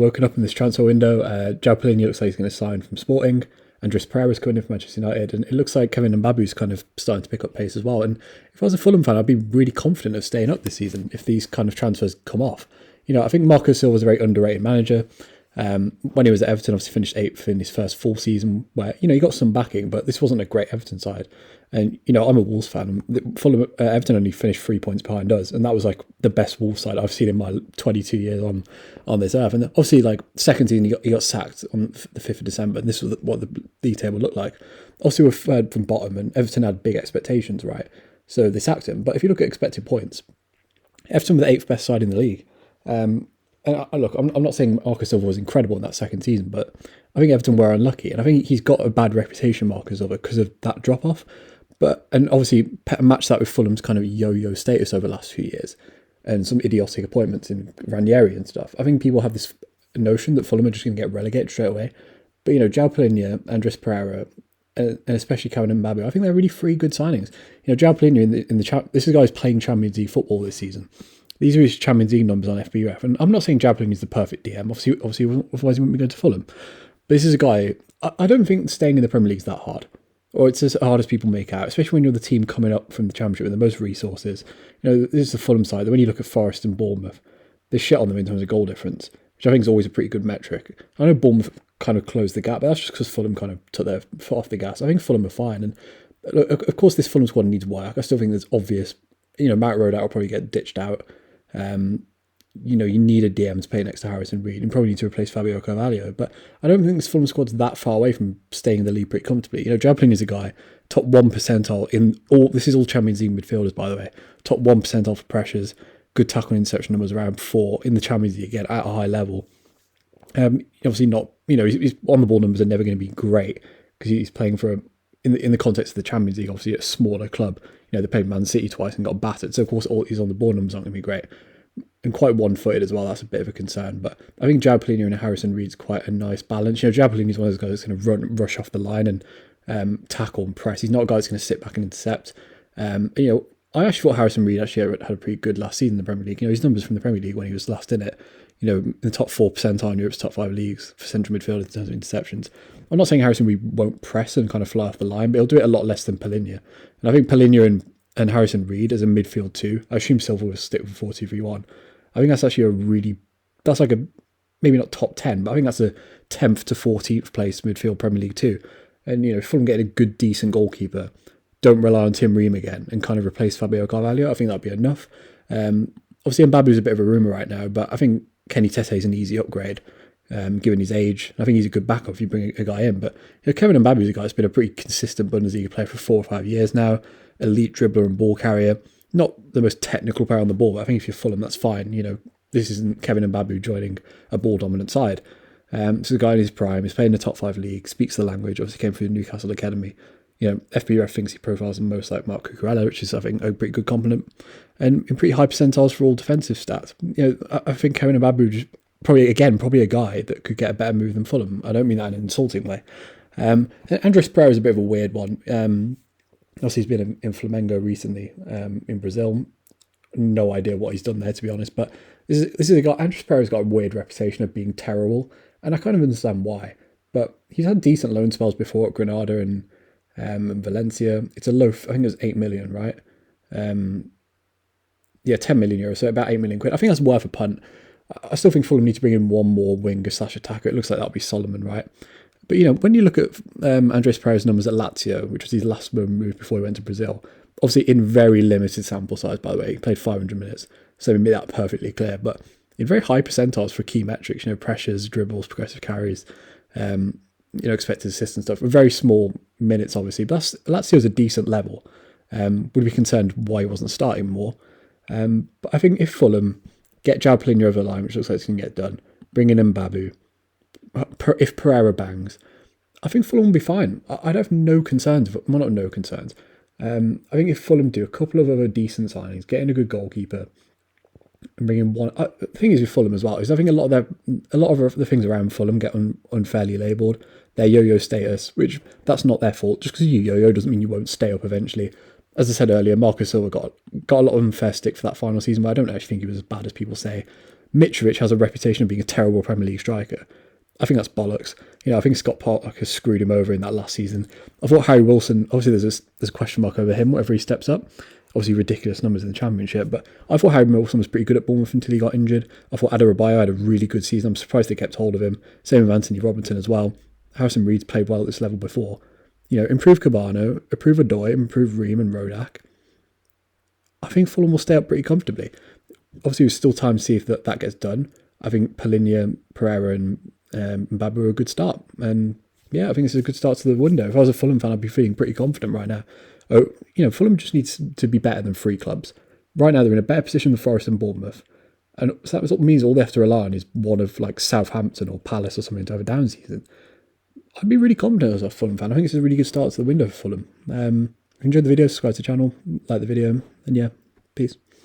Woken up in this transfer window. Joao Palhinha looks like he's going to sign from Sporting. Andreas Pereira's coming in from Manchester United, and it looks like Kevin Mbabu's kind of starting to pick up pace as well. And if I was a Fulham fan, I'd be really confident of staying up this season if these kind of transfers come off. I think Marco Silva's a very underrated manager. When he was at Everton, obviously finished 8th in his first full season, where he got some backing, but this wasn't a great Everton side. And I'm a Wolves fan. Fulham, Everton only finished 3 points behind us, and that was like the best Wolves side I've seen in my 22 years on this earth. And obviously, like second season, he got sacked on the 5th of December, and this was what the table looked like. Obviously, we're third from bottom, and Everton had big expectations, right? So they sacked him. But if you look at expected points, Everton were the 8th best side in the league. And look, I'm not saying Marco Silva was incredible in that second season, but I think Everton were unlucky, and I think he's got a bad reputation, Marco Silva, because of that drop off. And obviously match that with Fulham's kind of yo-yo status over the last few years, and some idiotic appointments in Ranieri and stuff. I think people have this notion that Fulham are just going to get relegated straight away. But Joao Palhinha, Andreas Pereira, and especially Kevin Mbabu, I think they're really three good signings. Joao Palhinha this is a guy who's playing Champions League football this season. These are his Champions League numbers on FBref, and I'm not saying Joao Palhinha is the perfect DM. Obviously, otherwise he wouldn't be going to Fulham. But this is a guy. I don't think staying in the Premier League is that hard, or it's as hard as people make out. Especially when you're the team coming up from the Championship with the most resources. This is the Fulham side. When you look at Forest and Bournemouth, they shit on them in terms of goal difference, which I think is always a pretty good metric. I know Bournemouth kind of closed the gap, but that's just because Fulham kind of took their foot off the gas. I think Fulham are fine, and look, of course this Fulham squad needs work. I still think there's obvious. Matt Rodat will probably get ditched out. You need a DM to play next to Harrison Reed, and probably need to replace Fabio Carvalho. But I don't think this Fulham squad's that far away from staying in the league pretty comfortably. Joao Palhinha is a guy top 1 percentile in all. This is all Champions League midfielders, by the way. Top 1 percentile for pressures. Good tackle and interception numbers around 4 in the Champions League again at a high level. Obviously not. His on the ball numbers are never going to be great because he's playing for in the context of the Champions League. Obviously, a smaller club. They played Man City twice and got battered. So of course, all his on the ball numbers aren't going to be great. And quite one-footed as well. That's a bit of a concern. But I think Joao Palhinha and Harrison Reed's quite a nice balance. Joao Palhinha is one of those guys that's going to rush off the line and tackle and press. He's not a guy that's going to sit back and intercept. I actually thought Harrison Reed actually had a pretty good last season in the Premier League. His numbers from the Premier League when he was last in it, in the top 4 percentile in Europe's top 5 leagues for central midfield in terms of interceptions. I'm not saying Harrison Reed won't press and kind of fly off the line, but he'll do it a lot less than Palhinha. And I think Palhinha and Harrison Reed as a midfield too. I assume Silva will stick with 4-2-3-1. I think that's actually that's like a, maybe not top 10, but I think that's a 10th to 14th place midfield Premier League too. And, if Fulham get a good, decent goalkeeper, don't rely on Tim Ream again and kind of replace Fabio Carvalho, I think that'd be enough. Obviously, Mbabu's a bit of a rumour right now, but I think Kenny Tete is an easy upgrade, given his age. I think he's a good backup if you bring a guy in. But Kevin Mbabu is a guy that's been a pretty consistent Bundesliga player for 4 or 5 years now. Elite dribbler and ball carrier. Not the most technical player on the ball, but I think if you're Fulham, that's fine. This isn't Kevin Mbabu joining a ball-dominant side. So the guy in his prime is playing in the top 5 league, speaks the language, obviously came through the Newcastle Academy. FBref thinks he profiles him most like Marc Cucurella, which is, I think, a pretty good compliment. And in pretty high percentiles for all defensive stats. I think Kevin Mbabu just probably a guy that could get a better move than Fulham. I don't mean that in an insulting way. Andreas Pereira is a bit of a weird one. Obviously, he's been in Flamengo recently in Brazil. No idea what he's done there, to be honest. But this is a guy. Andreas Pereira's got a weird reputation of being terrible, and I kind of understand why. But he's had decent loan spells before at Granada and Valencia. It's a low. I think it was 8 million, right? 10 million euros, so about 8 million quid. I think that's worth a punt. I still think Fulham need to bring in one more winger / attacker. It looks like that'll be Solomon, right? But, when you look at Andreas Pereira's numbers at Lazio, which was his last move before he went to Brazil, obviously in very limited sample size, by the way, he played 500 minutes, so let me make that perfectly clear, but in very high percentiles for key metrics, pressures, dribbles, progressive carries, expected assists and stuff, with very small minutes, obviously, but Lazio's a decent level. Would be concerned why he wasn't starting more. But I think if Fulham get Joao Palhinha over the line, which looks like it's going to get done, bring in Mbabu, if Pereira bangs, I think Fulham will be fine. I'd have no concerns. Well, not no concerns. I think if Fulham do a couple of other decent signings, get in a good goalkeeper, and bring in one. The thing is with Fulham as well is I think a lot of the things around Fulham get unfairly labelled. Their yo-yo status, which that's not their fault. Just because you yo-yo doesn't mean you won't stay up eventually. As I said earlier, Marco Silva got a lot of unfair stick for that final season, but I don't actually think he was as bad as people say. Mitrovic has a reputation of being a terrible Premier League striker. I think that's bollocks. I think Scott Park has screwed him over in that last season. I thought Harry Wilson, obviously there's a question mark over him whenever he steps up. Obviously ridiculous numbers in the Championship, but I thought Harry Wilson was pretty good at Bournemouth until he got injured. I thought Adebayo had a really good season. I'm surprised they kept hold of him. Same with Anthony Robinson as well. Harrison Reed's played well at this level before. Improve Cabano, improve Odoi, improve Ream and Rodak. I think Fulham will stay up pretty comfortably. Obviously, there's still time to see if that gets done. I think Palhinha, Pereira and Mbabu are a good start. And yeah, I think this is a good start to the window. If I was a Fulham fan, I'd be feeling pretty confident right now. Fulham just needs to be better than 3 clubs. Right now, they're in a better position than Forest and Bournemouth. And so that means all they have to rely on is one of like Southampton or Palace or something to have a down season. I'd be really confident as a Fulham fan. I think this is a really good start to the window for Fulham. If you enjoyed the video, subscribe to the channel, like the video, and yeah, peace.